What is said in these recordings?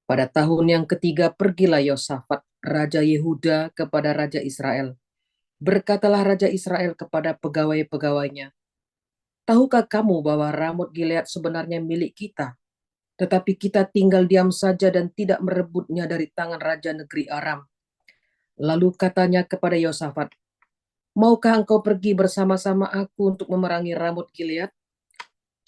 Pada tahun yang ketiga pergilah Yosafat, Raja Yehuda, kepada Raja Israel. Berkatalah Raja Israel kepada pegawai-pegawainya, tahukah kamu bahwa Ramot Gilead sebenarnya milik kita, tetapi kita tinggal diam saja dan tidak merebutnya dari tangan Raja negeri Aram. Lalu katanya kepada Yosafat, maukah engkau pergi bersama-sama aku untuk memerangi Ramot Gilead?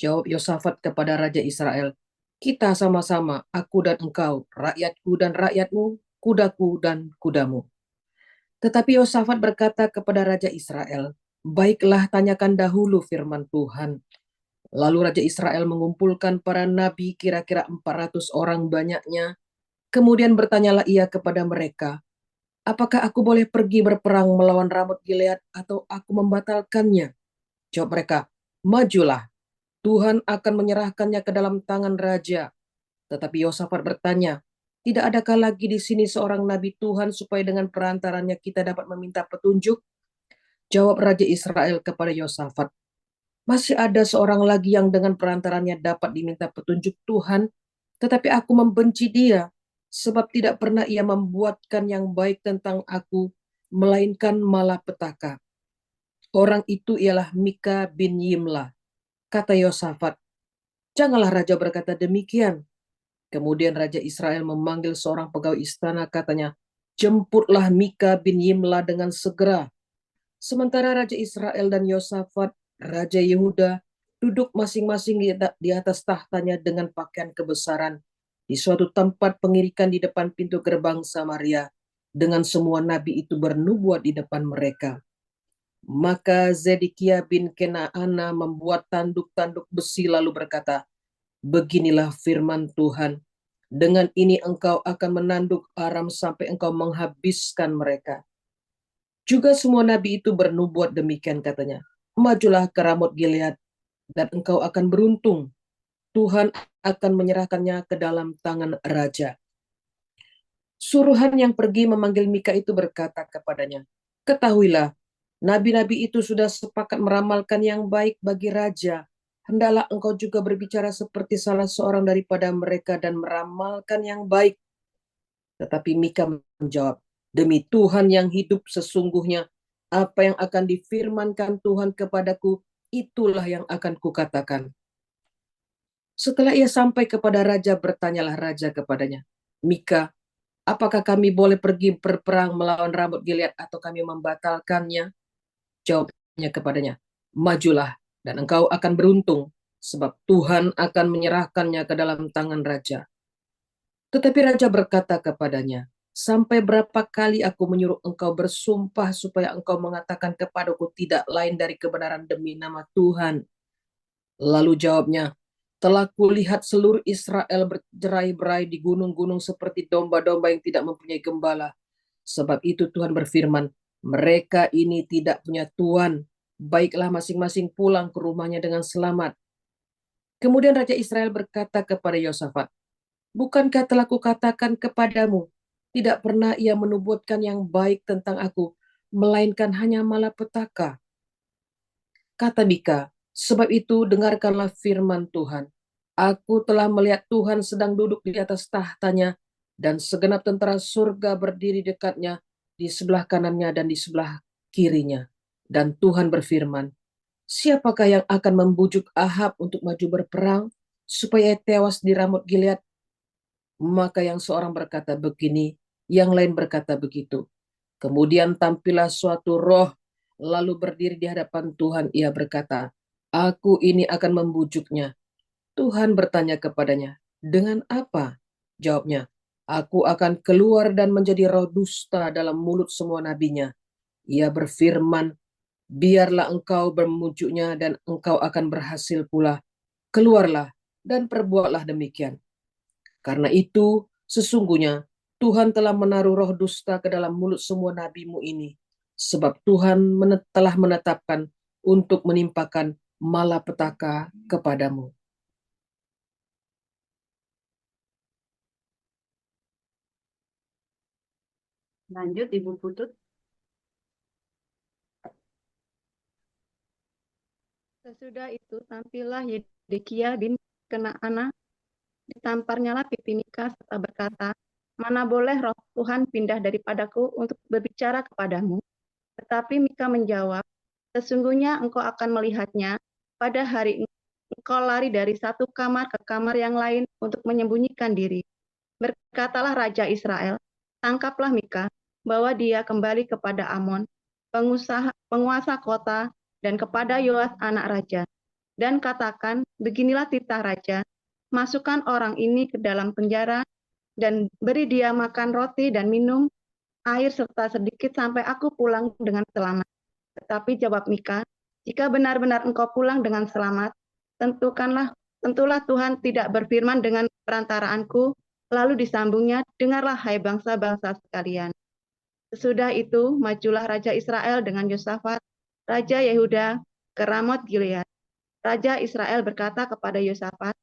Jawab Yosafat kepada Raja Israel, kita sama-sama, aku dan engkau, rakyatku dan rakyatmu, kudaku dan kudamu. Tetapi Yosafat berkata kepada Raja Israel, baiklah tanyakan dahulu firman Tuhan. Lalu Raja Israel mengumpulkan para nabi kira-kira 400 orang banyaknya. Kemudian bertanyalah ia kepada mereka, apakah aku boleh pergi berperang melawan Ramot Gilead atau aku membatalkannya? Jawab mereka, majulah, Tuhan akan menyerahkannya ke dalam tangan raja. Tetapi Yosafat bertanya, tidak adakah lagi di sini seorang nabi Tuhan supaya dengan perantaranya kita dapat meminta petunjuk? Jawab Raja Israel kepada Yosafat, masih ada seorang lagi yang dengan perantaranya dapat diminta petunjuk Tuhan, tetapi aku membenci dia, sebab tidak pernah ia membuatkan yang baik tentang aku, melainkan malapetaka. Orang itu ialah Mika bin Yimla. Kata Yosafat, janganlah raja berkata demikian. Kemudian Raja Israel memanggil seorang pegawai istana, katanya, jemputlah Mika bin Yimla dengan segera. Sementara Raja Israel dan Yosafat, Raja Yehuda, duduk masing-masing di atas tahtanya dengan pakaian kebesaran di suatu tempat pengirikan di depan pintu gerbang Samaria, dengan semua nabi itu bernubuat di depan mereka. Maka Zedekia bin Kenaana membuat tanduk-tanduk besi lalu berkata, beginilah firman Tuhan, dengan ini engkau akan menanduk Aram sampai engkau menghabiskan mereka. Juga semua nabi itu bernubuat demikian, katanya, majulah ke Ramot Gilead dan engkau akan beruntung. Tuhan akan menyerahkannya ke dalam tangan raja. Suruhan yang pergi memanggil Mika itu berkata kepadanya, ketahuilah, nabi-nabi itu sudah sepakat meramalkan yang baik bagi raja. Hendaklah engkau juga berbicara seperti salah seorang daripada mereka dan meramalkan yang baik. Tetapi Mika menjawab, demi Tuhan yang hidup sesungguhnya, apa yang akan difirmankan Tuhan kepadaku, itulah yang akan kukatakan. Setelah ia sampai kepada raja, bertanyalah raja kepadanya, Mika, apakah kami boleh pergi berperang melawan Ramot Gilead atau kami membatalkannya? Jawabnya kepadanya, majulah dan engkau akan beruntung, sebab Tuhan akan menyerahkannya ke dalam tangan raja. Tetapi raja berkata kepadanya, sampai berapa kali aku menyuruh engkau bersumpah supaya engkau mengatakan kepadaku tidak lain dari kebenaran demi nama Tuhan. Lalu jawabnya, telah kulihat seluruh Israel bercerai-berai di gunung-gunung seperti domba-domba yang tidak mempunyai gembala. Sebab itu Tuhan berfirman, mereka ini tidak punya Tuhan. Baiklah masing-masing pulang ke rumahnya dengan selamat. Kemudian Raja Israel berkata kepada Yosafat, bukankah telah kukatakan kepadamu, tidak pernah ia menubuatkan yang baik tentang aku, melainkan hanya malapetaka. Kata Mika, sebab itu dengarkanlah firman Tuhan. Aku telah melihat Tuhan sedang duduk di atas tahtanya, dan segenap tentara surga berdiri dekatnya, di sebelah kanannya dan di sebelah kirinya. Dan Tuhan berfirman, siapakah yang akan membujuk Ahab untuk maju berperang, supaya tewas di Ramot Gilead? Maka yang seorang berkata begini, yang lain berkata begitu. Kemudian tampillah suatu roh, lalu berdiri di hadapan Tuhan. Ia berkata, aku ini akan membujuknya. Tuhan bertanya kepadanya, dengan apa? Jawabnya, aku akan keluar dan menjadi roh dusta dalam mulut semua nabinya. Ia berfirman, biarlah engkau memujuknya dan engkau akan berhasil pula. Keluarlah dan perbuatlah demikian. Karena itu, sesungguhnya Tuhan telah menaruh roh dusta ke dalam mulut semua nabimu ini. Sebab Tuhan telah menetapkan untuk menimpakan malapetaka kepadamu. Lanjut, Ibu Putut. Sesudah itu tampillah Yedekia bin Kenaana Ditamparnyalah pipi Mika serta berkata, mana boleh roh Tuhan pindah daripadaku untuk berbicara kepadamu. Tetapi Mika menjawab, sesungguhnya engkau akan melihatnya pada hari engkau lari dari satu kamar ke kamar yang lain untuk menyembunyikan diri. Berkatalah Raja Israel, tangkaplah Mika, bawa dia kembali kepada Amon, penguasa kota, dan kepada Yoas anak raja. Dan katakan, beginilah titah raja, masukkan orang ini ke dalam penjara, dan beri dia makan roti dan minum air serta sedikit sampai aku pulang dengan selamat. Tetapi jawab Mika, jika benar-benar engkau pulang dengan selamat, tentulah Tuhan tidak berfirman dengan perantaraanku. Lalu disambungnya, dengarlah hai bangsa-bangsa sekalian. Sesudah itu, majulah Raja Israel dengan Yosafat, Raja Yehuda, ke Ramot Gilead. Raja Israel berkata kepada Yosafat,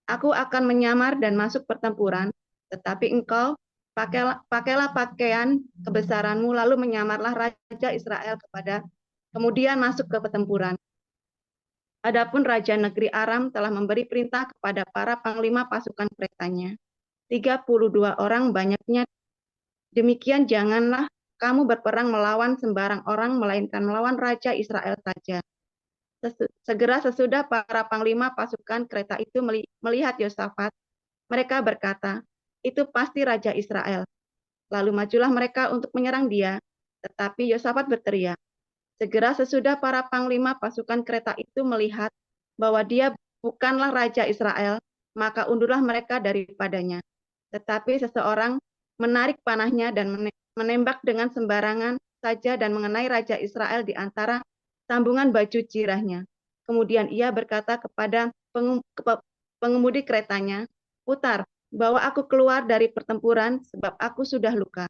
aku akan menyamar dan masuk pertempuran, tetapi engkau pakailah pakaian kebesaranmu, lalu menyamarlah Raja Israel kemudian masuk ke pertempuran. Adapun Raja negeri Aram telah memberi perintah kepada para panglima pasukan keretanya. 32 orang banyaknya. Demikian janganlah kamu berperang melawan sembarang orang, melainkan melawan Raja Israel saja. Segera sesudah para panglima pasukan kereta itu melihat Yosafat, mereka berkata, itu pasti Raja Israel. Lalu majulah mereka untuk menyerang dia, tetapi Yosafat berteriak. Segera sesudah para panglima pasukan kereta itu melihat bahwa dia bukanlah Raja Israel, maka undurlah mereka daripadanya. Tetapi seseorang menarik panahnya dan menembak dengan sembarangan saja dan mengenai Raja Israel di antara sambungan baju jirahnya. Kemudian ia berkata kepada pengemudi keretanya, putar, bawa aku keluar dari pertempuran sebab aku sudah luka.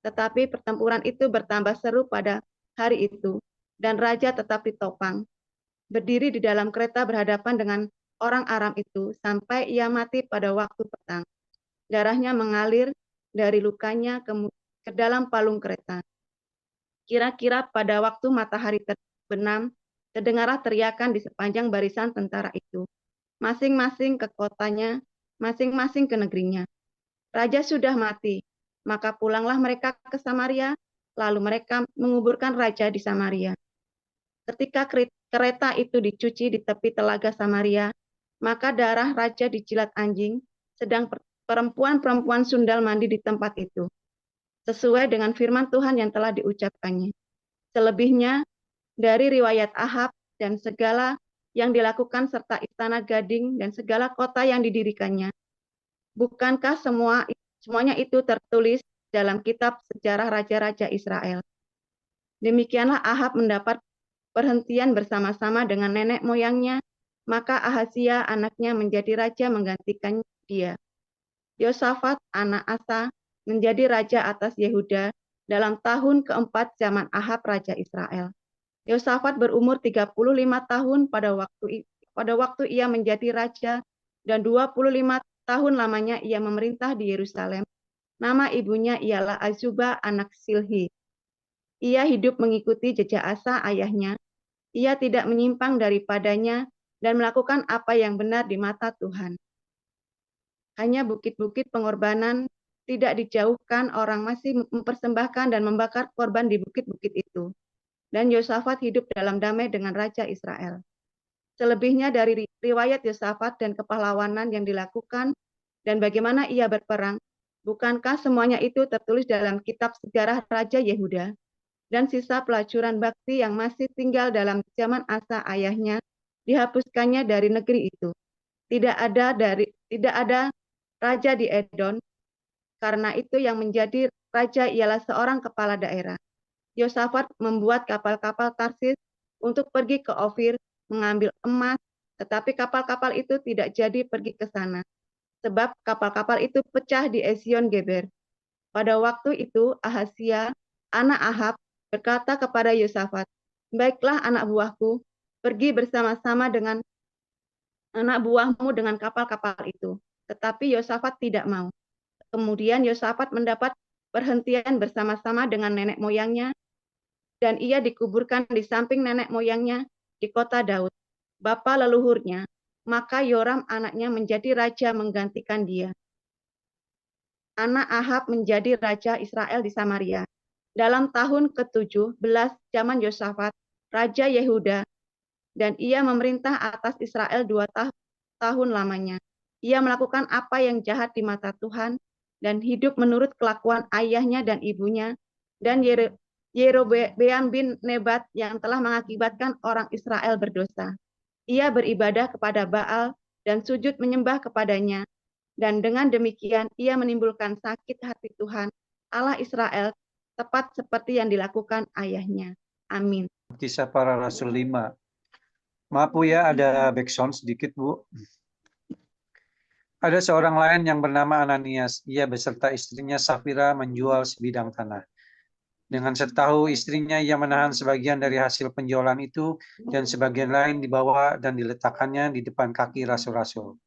Tetapi pertempuran itu bertambah seru pada hari itu, dan raja tetap ditopang, berdiri di dalam kereta berhadapan dengan orang Aram itu sampai ia mati pada waktu petang. Darahnya mengalir dari lukanya ke dalam palung kereta. Kira-kira pada waktu matahari terbenam, terdengarlah teriakan di sepanjang barisan tentara itu. Masing-masing ke kotanya, masing-masing ke negerinya. Raja sudah mati, maka pulanglah mereka ke Samaria, lalu mereka menguburkan raja di Samaria. Ketika kereta itu dicuci di tepi telaga Samaria, maka darah raja dijilat anjing, sedang perempuan-perempuan sundal mandi di tempat itu, sesuai dengan firman Tuhan yang telah diucapkannya. Selebihnya dari riwayat Ahab dan segala yang dilakukan serta istana Gading dan segala kota yang didirikannya. Bukankah semuanya itu tertulis dalam kitab sejarah raja-raja Israel? Demikianlah Ahab mendapat perhentian bersama-sama dengan nenek moyangnya, maka Ahazia anaknya menjadi raja menggantikan dia. Yosafat anak Asa menjadi raja atas Yehuda dalam tahun keempat zaman Ahab raja Israel. Yosafat berumur 35 tahun pada waktu ia menjadi raja, dan 25 tahun lamanya ia memerintah di Yerusalem. Nama ibunya ialah Azubah anak Silhi. Ia hidup mengikuti jejak Asa ayahnya. Ia tidak menyimpang daripadanya dan melakukan apa yang benar di mata Tuhan. Hanya bukit-bukit pengorbanan tidak dijauhkan, orang masih mempersembahkan dan membakar korban di bukit-bukit itu. Dan Yosafat hidup dalam damai dengan Raja Israel. Selebihnya dari riwayat Yosafat dan kepahlawanan yang dilakukan dan bagaimana ia berperang, bukankah semuanya itu tertulis dalam kitab sejarah Raja Yehuda? Dan sisa pelacuran bakti yang masih tinggal dalam zaman Asa ayahnya dihapuskannya dari negeri itu. Tidak ada raja di Edom, karena itu yang menjadi raja ialah seorang kepala daerah. Yosafat membuat kapal-kapal Tarsis untuk pergi ke Ofir mengambil emas, tetapi kapal-kapal itu tidak jadi pergi ke sana, sebab kapal-kapal itu pecah di Esion Geber. Pada waktu itu Ahazia, anak Ahab, berkata kepada Yosafat, baiklah anak buahku, pergi bersama-sama dengan anak buahmu dengan kapal-kapal itu. Tetapi Yosafat tidak mau. Kemudian Yosafat mendapat perhentian bersama-sama dengan nenek moyangnya, dan ia dikuburkan di samping nenek moyangnya di kota Daud, bapa leluhurnya. maka Yoram anaknya menjadi raja menggantikan dia. Anak Ahab menjadi raja Israel di Samaria. Dalam tahun ke-17 zaman Yosafat, raja Yehuda, dan ia memerintah atas Israel 2 tahun lamanya. Ia melakukan apa yang jahat di mata Tuhan dan hidup menurut kelakuan ayahnya dan ibunya, dan Yerobeam bin Nebat yang telah mengakibatkan orang Israel berdosa. Ia beribadah kepada Baal dan sujud menyembah kepadanya, dan dengan demikian ia menimbulkan sakit hati Tuhan, Allah Israel, tepat seperti yang dilakukan ayahnya. Amin. Kisah Para Rasul 5. Maaf Bu ya, ada backsound sedikit Bu. Ada seorang lain yang bernama Ananias. Ia beserta istrinya Safira menjual sebidang tanah. Dengan setahu istrinya, ia menahan sebagian dari hasil penjualan itu dan sebagian lain dibawa dan diletakkannya di depan kaki rasul-rasul.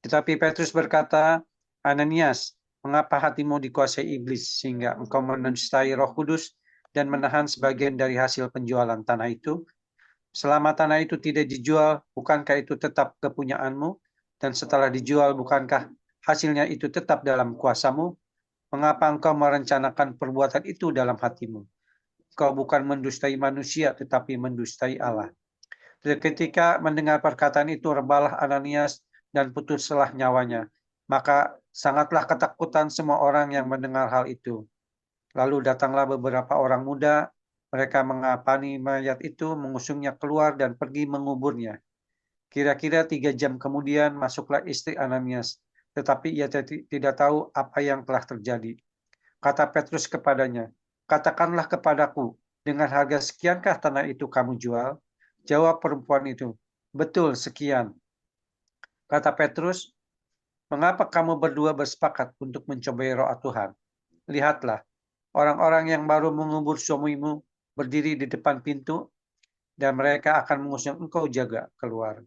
Tetapi Petrus berkata, Ananias, mengapa hatimu dikuasai iblis sehingga engkau mendustai Roh Kudus dan menahan sebagian dari hasil penjualan tanah itu? Selama tanah itu tidak dijual, bukankah itu tetap kepunyaanmu? Dan setelah dijual, bukankah hasilnya itu tetap dalam kuasamu? Mengapa engkau merencanakan perbuatan itu dalam hatimu? Engkau bukan mendustai manusia, tetapi mendustai Allah. Ketika mendengar perkataan itu, rebalah Ananias dan putuslah nyawanya. Maka sangatlah ketakutan semua orang yang mendengar hal itu. Lalu datanglah beberapa orang muda, mereka mengapani mayat itu, mengusungnya keluar dan pergi menguburnya. Kira-kira 3 jam kemudian masuklah istri Ananias, tetapi ia tidak tahu apa yang telah terjadi. Kata Petrus kepadanya, katakanlah kepadaku, dengan harga sekiankah tanah itu kamu jual? Jawab perempuan itu, betul sekian. Kata Petrus, mengapa kamu berdua bersepakat untuk mencobai roh Tuhan? Lihatlah, orang-orang yang baru mengubur suamimu berdiri di depan pintu, dan mereka akan mengusung engkau jaga keluar.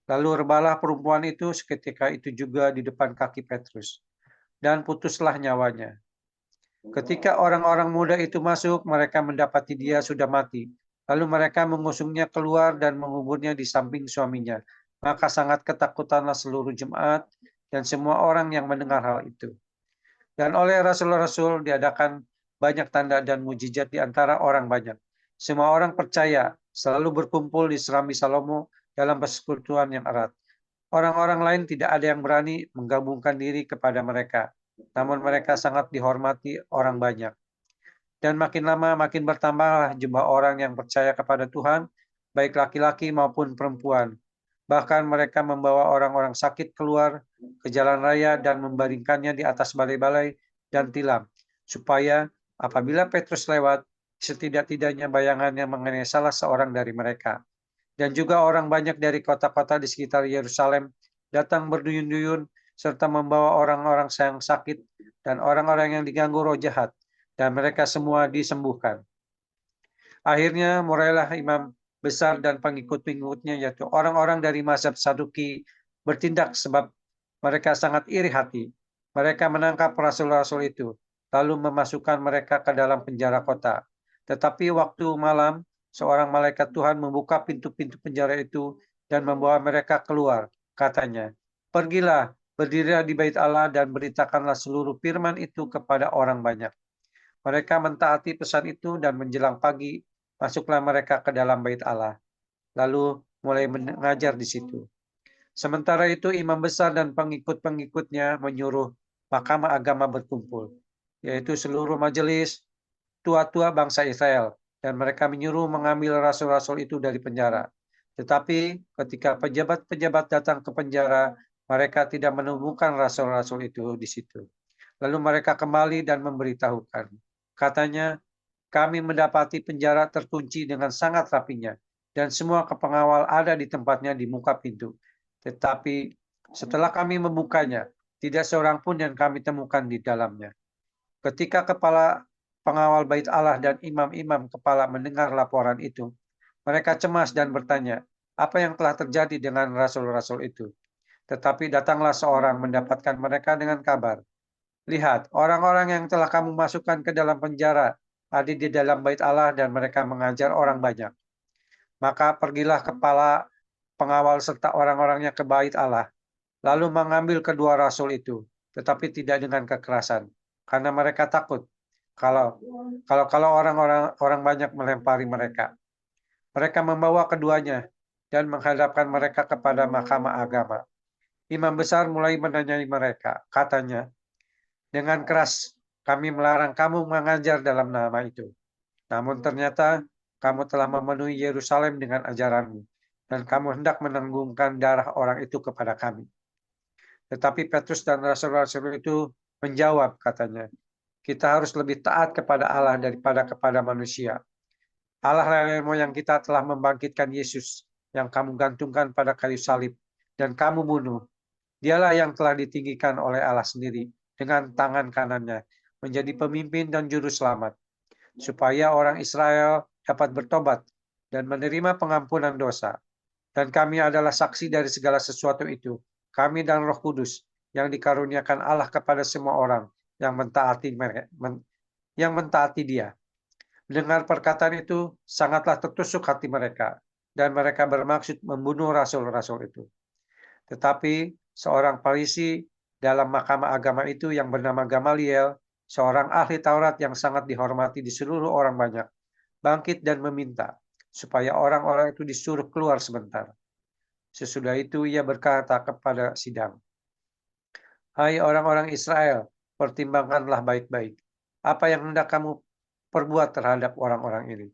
Lalu rebalah perempuan itu seketika itu juga di depan kaki Petrus, dan putuslah nyawanya. Ketika orang-orang muda itu masuk, mereka mendapati dia sudah mati. Lalu mereka mengusungnya keluar dan menguburnya di samping suaminya. Maka sangat ketakutanlah seluruh jemaat dan semua orang yang mendengar hal itu. Dan oleh rasul-rasul diadakan banyak tanda dan mujizat di antara orang banyak. Semua orang percaya, selalu berkumpul di Serambi Salomo dalam persekutuan yang erat. Orang-orang lain tidak ada yang berani menggabungkan diri kepada mereka, namun mereka sangat dihormati orang banyak. Dan makin lama makin bertambahlah jumlah orang yang percaya kepada Tuhan, baik laki-laki maupun perempuan. Bahkan mereka membawa orang-orang sakit keluar ke jalan raya dan membaringkannya di atas balai-balai dan tilam, supaya apabila Petrus lewat, setidak-tidaknya bayangannya mengenai salah seorang dari mereka. Dan juga orang banyak dari kota-kota di sekitar Yerusalem datang berduyun-duyun serta membawa orang-orang yang sakit dan orang-orang yang diganggu roh jahat, dan mereka semua disembuhkan. Akhirnya mulailah imam besar dan pengikut-pengikutnya, yaitu orang-orang dari mazhab Saduki, bertindak sebab mereka sangat iri hati. Mereka menangkap rasul-rasul itu, lalu memasukkan mereka ke dalam penjara kota. Tetapi waktu malam, seorang malaikat Tuhan membuka pintu-pintu penjara itu dan membawa mereka keluar. Katanya, pergilah, berdirilah di bait Allah dan beritakanlah seluruh firman itu kepada orang banyak. Mereka mentaati pesan itu dan menjelang pagi, masuklah mereka ke dalam bait Allah. Lalu mulai mengajar di situ. Sementara itu imam besar dan pengikut-pengikutnya menyuruh mahkamah agama berkumpul, yaitu seluruh majelis tua-tua bangsa Israel, dan mereka menyuruh mengambil rasul-rasul itu dari penjara. Tetapi ketika pejabat-pejabat datang ke penjara, mereka tidak menemukan rasul-rasul itu di situ. Lalu mereka kembali dan memberitahukan. Katanya, kami mendapati penjara terkunci dengan sangat rapinya, dan semua pengawal ada di tempatnya di muka pintu. Tetapi setelah kami membukanya, tidak seorang pun yang kami temukan di dalamnya. Ketika kepala pengawal bait Allah dan imam-imam kepala mendengar laporan itu, mereka cemas dan bertanya, apa yang telah terjadi dengan rasul-rasul itu? Tetapi datanglah seorang mendapatkan mereka dengan kabar. Lihat, orang-orang yang telah kamu masukkan ke dalam penjara ada di dalam bait Allah dan mereka mengajar orang banyak. Maka pergilah kepala pengawal serta orang-orangnya ke bait Allah, lalu mengambil kedua rasul itu, tetapi tidak dengan kekerasan, karena mereka takut kalau orang banyak melempari mereka. Mereka membawa keduanya dan menghadapkan mereka kepada mahkamah agama. Imam besar mulai menanyai mereka, katanya, dengan keras kami melarang kamu mengajar dalam nama itu. Namun ternyata kamu telah memenuhi Yerusalem dengan ajaranmu, dan kamu hendak menanggungkan darah orang itu kepada kami. Tetapi Petrus dan rasul-rasul itu menjawab, katanya, kita harus lebih taat kepada Allah daripada kepada manusia. Allah nenek moyang kita telah membangkitkan Yesus yang kamu gantungkan pada kayu salib dan kamu bunuh. Dialah yang telah ditinggikan oleh Allah sendiri dengan tangan kanannya menjadi pemimpin dan juru selamat, supaya orang Israel dapat bertobat dan menerima pengampunan dosa. Dan kami adalah saksi dari segala sesuatu itu, kami dan Roh Kudus yang dikaruniakan Allah kepada semua orang yang mentaati Dia. Mendengar perkataan itu, sangatlah tertusuk hati mereka, dan mereka bermaksud membunuh rasul-rasul itu. Tetapi seorang Farisi dalam mahkamah agama itu yang bernama Gamaliel, seorang ahli Taurat yang sangat dihormati di seluruh orang banyak, bangkit dan meminta supaya orang-orang itu disuruh keluar sebentar. Sesudah itu ia berkata kepada sidang, hai orang-orang Israel, pertimbangkanlah baik-baik apa yang hendak kamu perbuat terhadap orang-orang ini.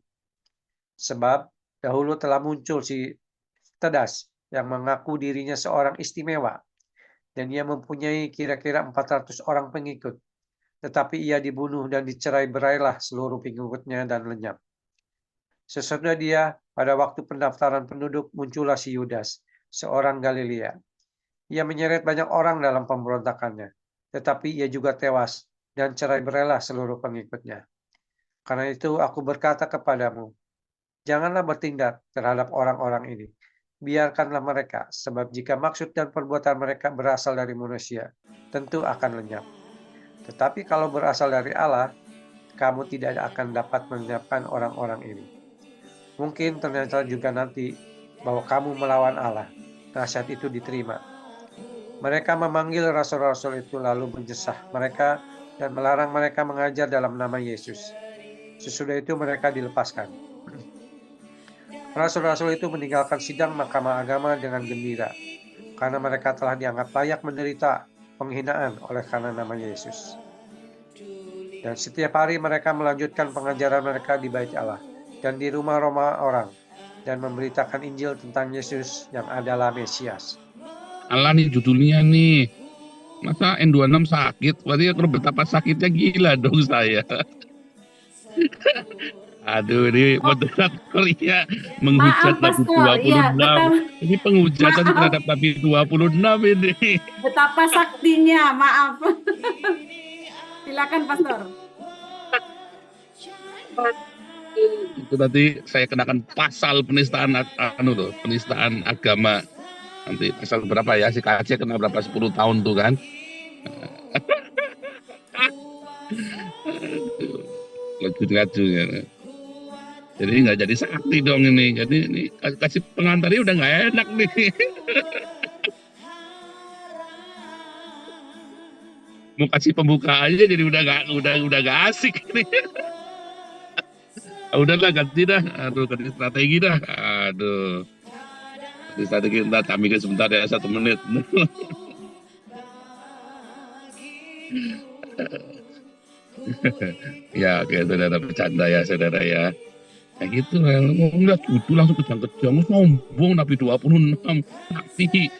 Sebab dahulu telah muncul si Tedas yang mengaku dirinya seorang istimewa, dan ia mempunyai kira-kira 400 orang pengikut. Tetapi ia dibunuh dan dicerai-berailah seluruh pengikutnya dan lenyap. Sesudah dia, pada waktu pendaftaran penduduk, muncullah si Yudas, seorang Galilea. Ia menyeret banyak orang dalam pemberontakannya, tetapi ia juga tewas dan cerai-berailah seluruh pengikutnya. Karena itu aku berkata kepadamu, janganlah bertindak terhadap orang-orang ini. Biarkanlah mereka, sebab jika maksud dan perbuatan mereka berasal dari manusia, tentu akan lenyap. Tetapi kalau berasal dari Allah, kamu tidak akan dapat melenyapkan orang-orang ini. Mungkin ternyata juga nanti bahwa kamu melawan Allah. Nasihat itu diterima. Mereka memanggil rasul-rasul itu lalu menjesah mereka dan melarang mereka mengajar dalam nama Yesus. Sesudah itu mereka dilepaskan. Rasul-rasul itu meninggalkan sidang mahkamah agama dengan gembira, karena mereka telah dianggap layak menderita penghinaan oleh karena nama Yesus. Dan setiap hari mereka melanjutkan pengajaran mereka di bait Allah dan di rumah-rumah orang, dan memberitakan Injil tentang Yesus yang adalah Mesias. Allah nih judulnya nih. Masa N26 sakit? Berarti betapa sakitnya gila dong saya. Aduh, ini moderatornya menghujat Nabi 26. Ya, ini penghujatan terhadap Nabi 26 ini. betapa saktinya, maaf. Silakan Pastor. Itu tadi saya kenakan pasal penistaan penistaan agama. Nanti pasal berapa ya? Si KC kena berapa 10 tahun tuh kan? Laju ya. Jadi nggak jadi sakti dong ini. Jadi ini kasih pengantarnya udah nggak enak nih. Mau kasih pembuka aja jadi udah nggak asik nih. Udahlah ganti dah. Aduh, ganti strategi dah. Aduh. Ganti strategi entar kami ke sebentar ya 1 menit. Ya, oke saudara, bercanda ya saudara ya. Kayak gitu lah, ngeliat judul langsung kejang-kejang, sombong Nabi 26 sakti.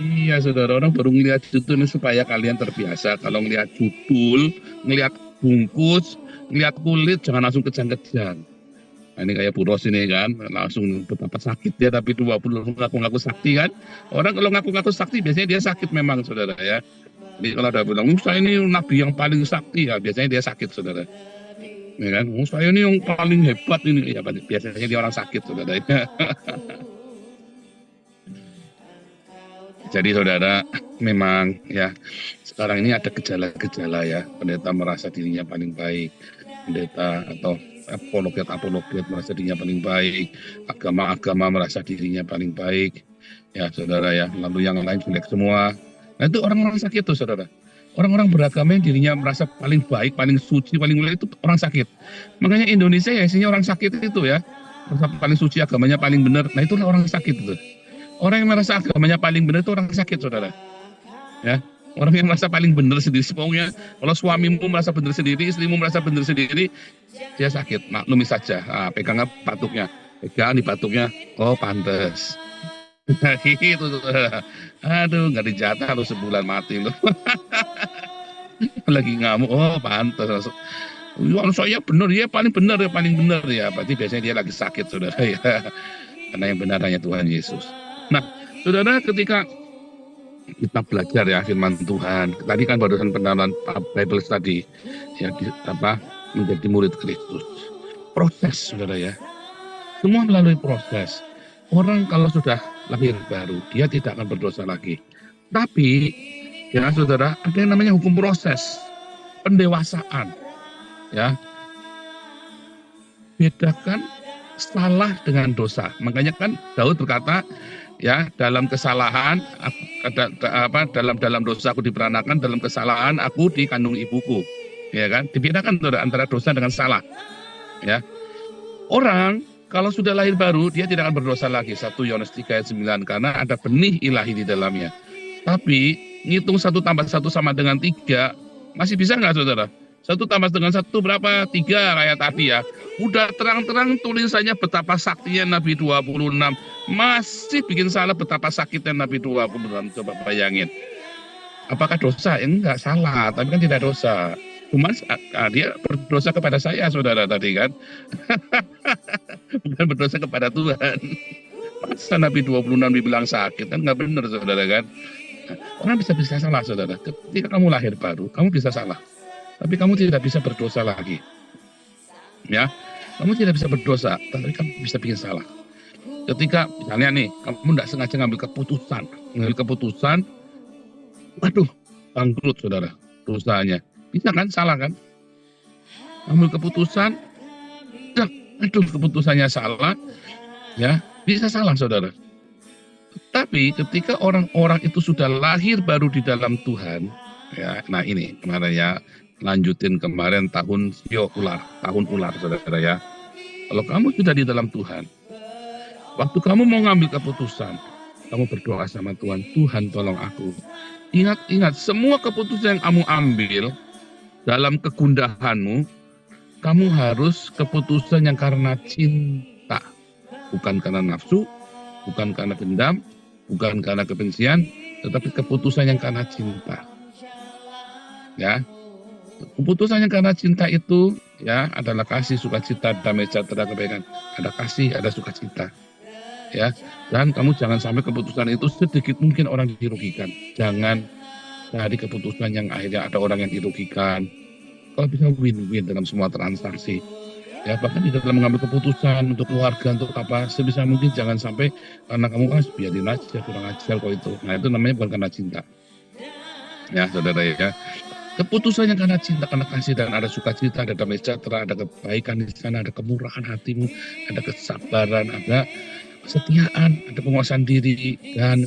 Iya saudara, orang baru ngeliat judul ini supaya kalian terbiasa. Kalau ngeliat judul, ngeliat bungkus, ngeliat kulit, jangan langsung kejang-kejang. Nah, ini kayak Bu Ros ini kan, langsung betapa sakit dia tapi 20 ngaku-ngaku sakti kan. Orang kalau ngaku-ngaku sakti biasanya dia sakit memang saudara ya. Jadi kalau ada bilang, saya ini nabi yang paling sakti ya, biasanya dia sakit saudara. Ya kan, saya ini yang paling hebat ini, ya biasanya dia orang sakit saudara. Jadi saudara, memang ya sekarang ini ada gejala-gejala ya, pendeta merasa dirinya paling baik, pendeta atau apologet merasa dirinya paling baik, agama-agama merasa dirinya paling baik, ya saudara ya. Lalu yang lain jelek semua. Nah itu orang-orang sakit tuh saudara. Orang-orang beragama yang dirinya merasa paling baik, paling suci, paling mulia itu orang sakit. Makanya Indonesia ya isinya orang sakit itu ya. Merasa paling suci, agamanya paling benar. Nah itulah orang sakit itu. Orang yang merasa agamanya paling benar itu orang sakit saudara. Ya. Orang yang merasa paling benar sendiri, pokoknya kalau suamimu merasa benar sendiri, istrimu merasa benar sendiri, dia sakit. Maklumi saja. Pegangnya patuknya, pegang di patuknya. Oh pantes. Nah, gitu. Aduh, nggak dijatah lu sebulan mati lu. Lagi ngamuk. Oh pantes. Kalau saya benar, ya paling benar ya. Berarti biasanya dia lagi sakit saudara ya. Karena yang benar hanya Tuhan Yesus. Nah, saudara ketika kita belajar ya firman Tuhan. Tadi kan barusan pengenalan Bible study ya menjadi murid Kristus. Proses saudara ya. Semua melalui proses. Orang kalau sudah lahir baru, dia tidak akan berdosa lagi. Tapi ya saudara, ada yang namanya hukum proses, pendewasaan. Ya. Bedakan salah dengan dosa. Makanya kan Daud berkata, ya dalam kesalahan dalam dosa aku diperanakan, dalam kesalahan aku di kandung ibuku, ya kan, dibedakan antara dosa dengan salah. Ya, orang kalau sudah lahir baru dia tidak akan berdosa lagi. 1 Yohanes 3 ayat 9, karena ada benih ilahi di dalamnya. Tapi ngitung 1 tambah 1 sama dengan 3 masih bisa nggak saudara? 1 tambah dengan 1 berapa? 3 kayak tadi ya. Udah terang-terang tulisannya betapa saktinya Nabi 26. Masih bikin salah, betapa sakitnya Nabi 26. Coba bayangin. Apakah dosa? Ya enggak, salah. Tapi kan tidak dosa. Cuma dia berdosa kepada saya, saudara tadi kan. Bukan berdosa kepada Tuhan. Masa Nabi 26 dibilang sakit? Kan nggak benar, saudara kan. Orang bisa salah, saudara. Ketika kamu lahir baru, kamu bisa salah. Tapi kamu tidak bisa berdosa lagi. Ya, kamu tidak bisa berdosa, tapi kamu bisa bikin salah. Ketika misalnya nih, kamu tidak sengaja ngambil keputusan, waduh, bangkrut saudara, dosanya. Bisa kan, salah kan? Ambil keputusan, aduh, keputusannya salah, ya, bisa salah saudara. Tapi ketika orang-orang itu sudah lahir baru di dalam Tuhan, ya, nah ini kemarin ya, lanjutin kemarin tahun ular saudara ya. Kalau kamu sudah di dalam Tuhan, waktu kamu mau ngambil keputusan, kamu berdoa sama Tuhan, Tuhan tolong aku. Ingat semua keputusan yang kamu ambil dalam kegundahanmu, kamu harus keputusan yang karena cinta, bukan karena nafsu, bukan karena dendam, bukan karena kebencian, tetapi keputusan yang karena cinta. Ya. Keputusannya karena cinta itu ya adalah kasih, sukacita, damai sejahtera, kebaikan. Ada kasih, ada sukacita. Ya, dan kamu jangan sampai keputusan itu sedikit mungkin orang dirugikan. Jangan cari keputusan yang akhirnya ada orang yang dirugikan. Kalau bisa win-win dalam semua transaksi. Ya, bahkan di dalam mengambil keputusan untuk keluarga, untuk apa, sebisa mungkin jangan sampai karena kamu biarin aja, kurang ajar kok itu. Nah, itu namanya bukan karena cinta. Ya, saudara ya. Keputusan yang karena cinta, karena kasih, dan ada sukacita, ada damai sejahtera, ada kebaikan di sana, ada kemurahan hatimu, ada kesabaran, ada kesetiaan, ada penguasaan diri, dan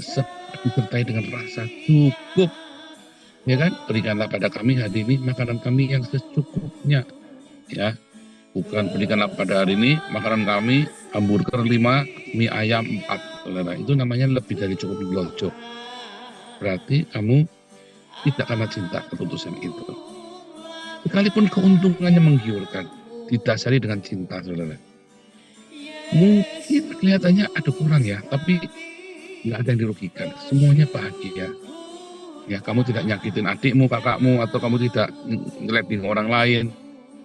disertai dengan rasa cukup. Ya kan? Berikanlah pada kami hari ini makanan kami yang secukupnya. Ya, bukan berikanlah pada hari ini makanan kami hamburger 5, mie ayam 4. Saudara, itu namanya lebih dari cukup lojo. Berarti kamu tidak karena cinta keputusan itu. Sekalipun keuntungannya menggiurkan, didasari dengan cinta, saudara. Mungkin kelihatannya ada kurang ya, tapi nggak ada yang dirugikan. Semuanya bahagia. Ya, kamu tidak nyakitin adikmu, kakakmu, atau kamu tidak ngelebihin orang lain.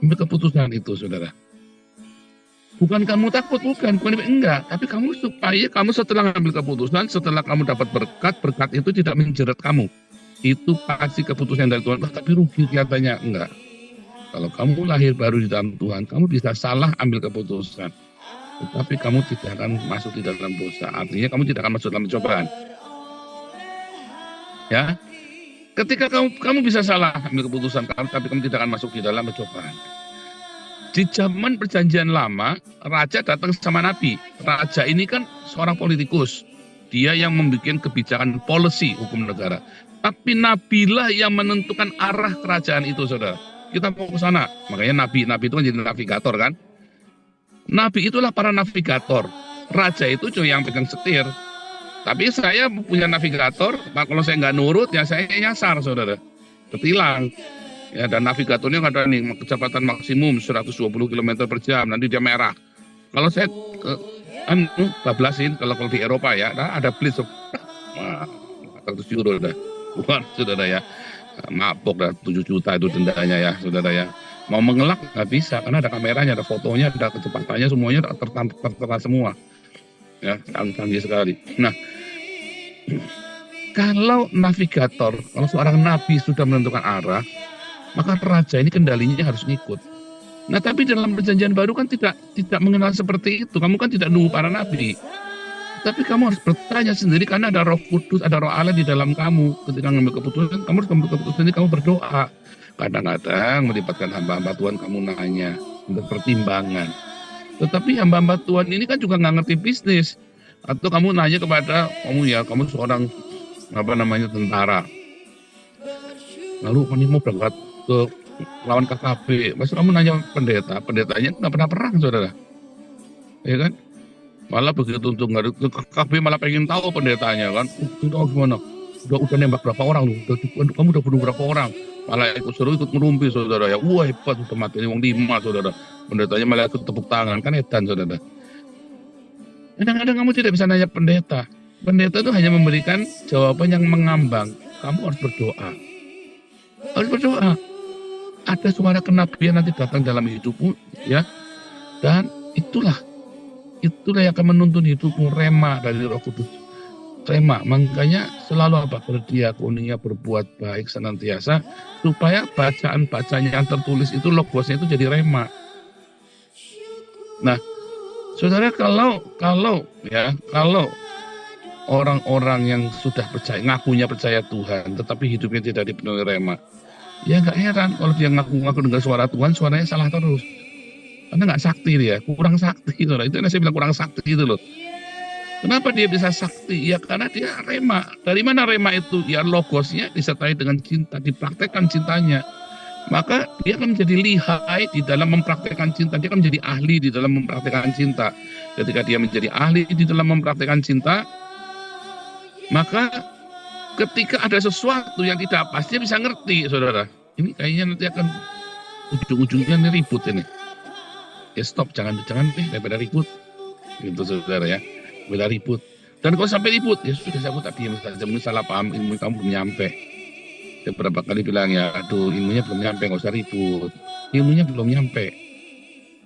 Ambil keputusan itu, saudara. Bukan kamu takut, bukan enggak. Tapi kamu supaya kamu setelah mengambil keputusan, setelah kamu dapat berkat itu tidak menjerat kamu. Itu pasti keputusan dari Tuhan, tapi rugi kelihatannya enggak. Kalau kamu lahir baru di dalam Tuhan, kamu bisa salah ambil keputusan, tetapi kamu tidak akan masuk di dalam dosa. Artinya kamu tidak akan masuk dalam cobaan. Ya, ketika kamu bisa salah ambil keputusan, tapi kamu tidak akan masuk di dalam cobaan. Di zaman perjanjian lama, raja datang sama nabi. Raja ini kan seorang politikus. Dia yang membuat kebijakan policy hukum negara. Tapi nabilah yang menentukan arah kerajaan itu, saudara. Kita mau ke sana. Makanya nabi itu kan jadi navigator kan. Nabi itulah para navigator. Raja itu cuma yang pegang setir. Tapi saya punya navigator, kalau saya nggak nurut ya saya nyasar, saudara. Ketilang. Ya, dan navigatornya ada nih kecepatan maksimum 120 km per jam, nanti dia merah. Kalau saya bablasin, kalau di Eropa ya, ada blitz, 100 euro dah, bukan saudara ya, mabok dah 7 juta itu dendanya ya, saudara ya. Mau mengelak nggak bisa, karena ada kameranya, ada fotonya, ada kecepatannya, semuanya tertera semua. Ya, canggih sekali. Nah, kalau navigator, kalau seorang nabi sudah menentukan arah, maka raja ini kendalinya harus ngikut. Nah, tapi dalam perjanjian baru kan tidak mengenal seperti itu. Kamu kan tidak nunggu para nabi. Tapi kamu harus bertanya sendiri karena ada Roh Kudus, ada Roh Allah di dalam kamu. Ketika mengambil keputusan, kamu harus mengambil keputusan ini, kamu berdoa. Kadang-kadang melibatkan hamba-hamba Tuhan, kamu nanya untuk pertimbangan. Tetapi hamba-hamba Tuhan ini kan juga nggak ngerti bisnis. Atau kamu nanya kepada kamu seorang tentara. Lalu kamu mau berangkat ke lawan KKB, masa kamu nanya pendetanya nggak pernah perang, saudara, ya kan? Malah begitu untuk nggak ke KKB malah pengen tahu pendetanya kan, tahu gimana? Udah nembak berapa orang lu? Kamu udah bunuh berapa orang? Malah ikut ngerumpi, saudara ya. Wah hebat, udah mati wong 5, saudara. Pendetanya malah ikut tepuk tangan, kan edan, saudara. Kadang-kadang kamu tidak bisa nanya pendeta. Pendeta itu hanya memberikan jawaban yang mengambang. Kamu harus berdoa. Ada suara kenabian nanti datang dalam hidupmu, ya, dan itulah yang akan menuntun hidupmu, rema dari Roh Kudus. Rema, makanya selalu berdiakonia, berbuat baik senantiasa, supaya bacaan-bacanya yang tertulis itu, logosnya itu jadi rema. Nah, saudara, kalau orang-orang yang sudah percaya, ngakunya percaya Tuhan, tetapi hidupnya tidak dipenuhi rema, ya nggak heran kalau dia ngaku-ngaku dengar suara Tuhan, suaranya salah terus. Karena nggak sakti dia, kurang sakti. Saudara. Itu yang saya bilang kurang sakti itu loh. Kenapa dia bisa sakti? Ya karena dia rema. Dari mana rema itu? Ya logosnya disertai dengan cinta, dipraktekkan cintanya. Maka dia akan menjadi lihai di dalam mempraktekkan cinta. Dia akan menjadi ahli di dalam mempraktekkan cinta. Ketika dia menjadi ahli di dalam mempraktekkan cinta, maka ketika ada sesuatu yang tidak pas, dia bisa ngerti, saudara. Ini kayaknya nanti akan ujung-ujungnya nih ribut ini. Ya stop, jangan nih, daripada ribut. Gitu, saudara ya. Daripada ribut. Dan kalau sampai ribut, ya sudah, saya tak diam saja. Mungkin salah paham, ilmu kamu belum nyampe. Saya beberapa kali bilang ya, aduh ilmunya belum nyampe, nggak usah ribut. Ilmunya belum nyampe.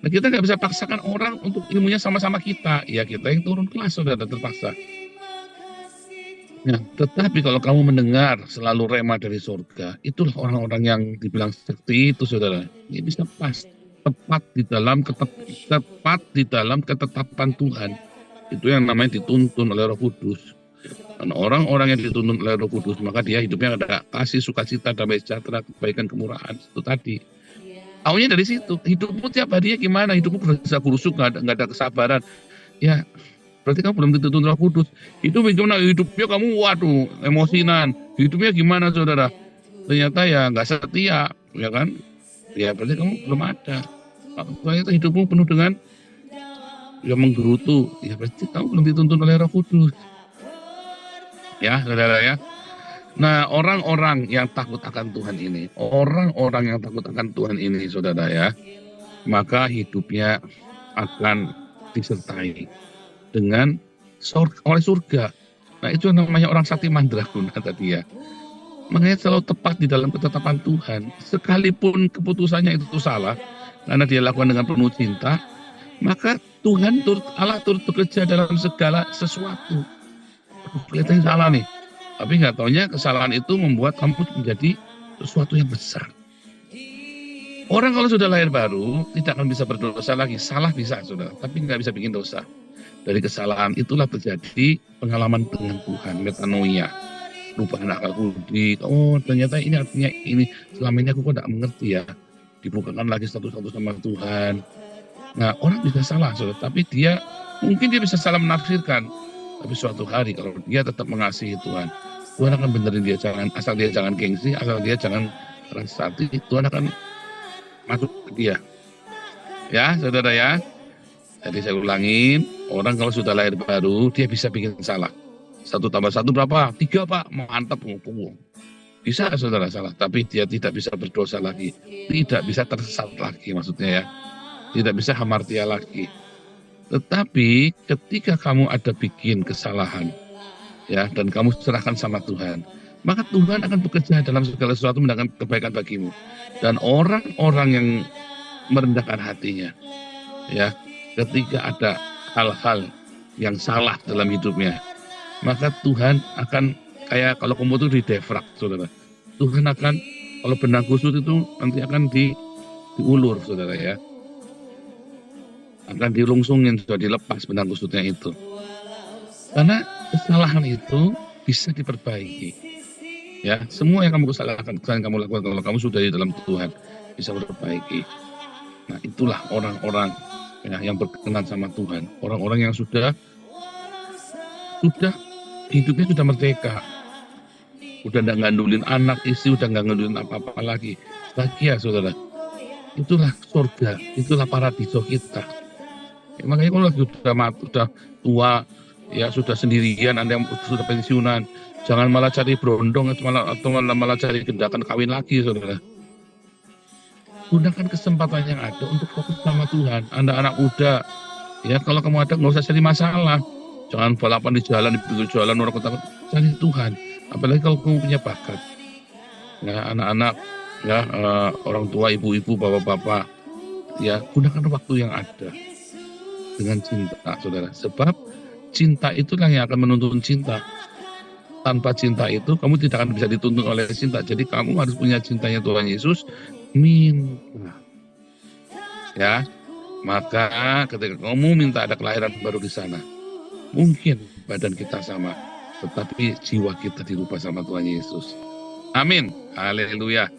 Nah, kita nggak bisa paksakan orang untuk ilmunya sama-sama kita. Ya kita yang turun kelas, saudara, terpaksa. Ya, tetapi kalau kamu mendengar selalu rema dari surga, itulah orang-orang yang dibilang seperti itu, saudara. Ini bisa pas, tepat di dalam ketetapan Tuhan. Itu yang namanya dituntun oleh Roh Kudus. Dan orang-orang yang dituntun oleh Roh Kudus, maka dia hidupnya ada kasih, sukacita, damai sejahtera, kebaikan, kemurahan. Itu tadi. Awalnya dari situ. Hidupmu tiap harinya gimana? Hidupmu berasa kurusuk, nggak ada kesabaran. Ya. Berarti kamu belum dituntun Roh Kudus. Hidupnya kamu waduh emosinan. Hidupnya gimana, saudara? Ternyata ya nggak setia, ya kan? Ya berarti kamu belum ada. Ternyata hidupmu penuh dengan yang menggerutu. Ya berarti kamu belum dituntun oleh Roh Kudus. Ya, saudara ya. Nah, orang-orang yang takut akan Tuhan ini, saudara ya, maka hidupnya akan disertai dengan oleh surga. Nah, itu namanya orang sakti mandraguna tadi ya. Makanya selalu tepat di dalam ketetapan Tuhan. Sekalipun keputusannya itu salah, karena dia lakukan dengan penuh cinta, maka Allah turut bekerja dalam segala sesuatu. Kelihatannya salah nih. Tapi nggak taunya kesalahan itu membuat kamu menjadi sesuatu yang besar. Orang kalau sudah lahir baru, tidak akan bisa berdosa lagi. Salah bisa, saudara, tapi nggak bisa bikin dosa. Dari kesalahan itulah terjadi pengalaman dengan Tuhan, metanoia, perubahan akal budi. Oh ternyata ini artinya ini, selama ini aku kok tidak mengerti ya. dibukakan lagi satu-satu sama Tuhan. Nah, orang bisa salah, saudara, tapi mungkin dia bisa salah menafsirkan. Tapi suatu hari kalau dia tetap mengasihi Tuhan, Tuhan akan benerin dia, asal dia jangan gengsi, asal dia jangan keras hati, Tuhan akan masuk ke dia. Ya, saudara ya. Jadi saya ulangin, orang kalau sudah lahir baru, dia bisa bikin salah. 1 tambah 1 berapa? 3 Pak, mantap. Bisa saudara salah, tapi dia tidak bisa berdosa lagi. Tidak bisa tersesat lagi maksudnya ya. Tidak bisa hamartia lagi. Tetapi ketika kamu ada bikin kesalahan, ya, dan kamu serahkan sama Tuhan, maka Tuhan akan bekerja dalam segala sesuatu mendatangkan kebaikan bagimu. Dan orang-orang yang merendahkan hatinya, ya, ketika ada hal-hal yang salah dalam hidupnya, maka Tuhan akan kayak kalau komputer didefrag, saudara. Tuhan akan, kalau benang kusut itu nanti akan diulur, saudara ya. Akan dilungsungin, sudah dilepas benang kusutnya itu. Karena kesalahan itu bisa diperbaiki. Ya, semua yang kamu kesalahan kamu lakukan kalau kamu sudah di dalam Tuhan bisa diperbaiki. Nah, itulah orang-orang ya, yang berkenan sama Tuhan. Orang-orang yang sudah hidupnya sudah merdeka. Udah nggak ngandulin anak, istri, udah nggak ngandulin apa-apa lagi. Bahagia, saudara. Itulah surga, itulah paradiso kita. Ya, makanya kalau sudah tua, ya sudah sendirian, Anda yang sudah pensiunan, jangan malah cari berondong atau malah cari gendakan kawin lagi, saudara. Gunakan kesempatan yang ada untuk fokus sama Tuhan. Anda anak muda, ya kalau kamu ada nggak usah cari masalah. Jangan balapan di jalan, di pinggir jalan, orang ketawa. Cari Tuhan. Apalagi kalau kamu punya bakat. Ya, anak-anak, ya orang tua, ibu-ibu, bapak-bapak, ya gunakan waktu yang ada dengan cinta, saudara. Sebab cinta itulah yang akan menuntun cinta. Tanpa cinta itu kamu tidak akan bisa dituntun oleh cinta. Jadi kamu harus punya cintanya Tuhan Yesus. Minta. Ya, maka ketika kamu minta ada kelahiran baru di sana, mungkin badan kita sama, tetapi jiwa kita dirubah sama Tuhan Yesus. Amin. Haleluya.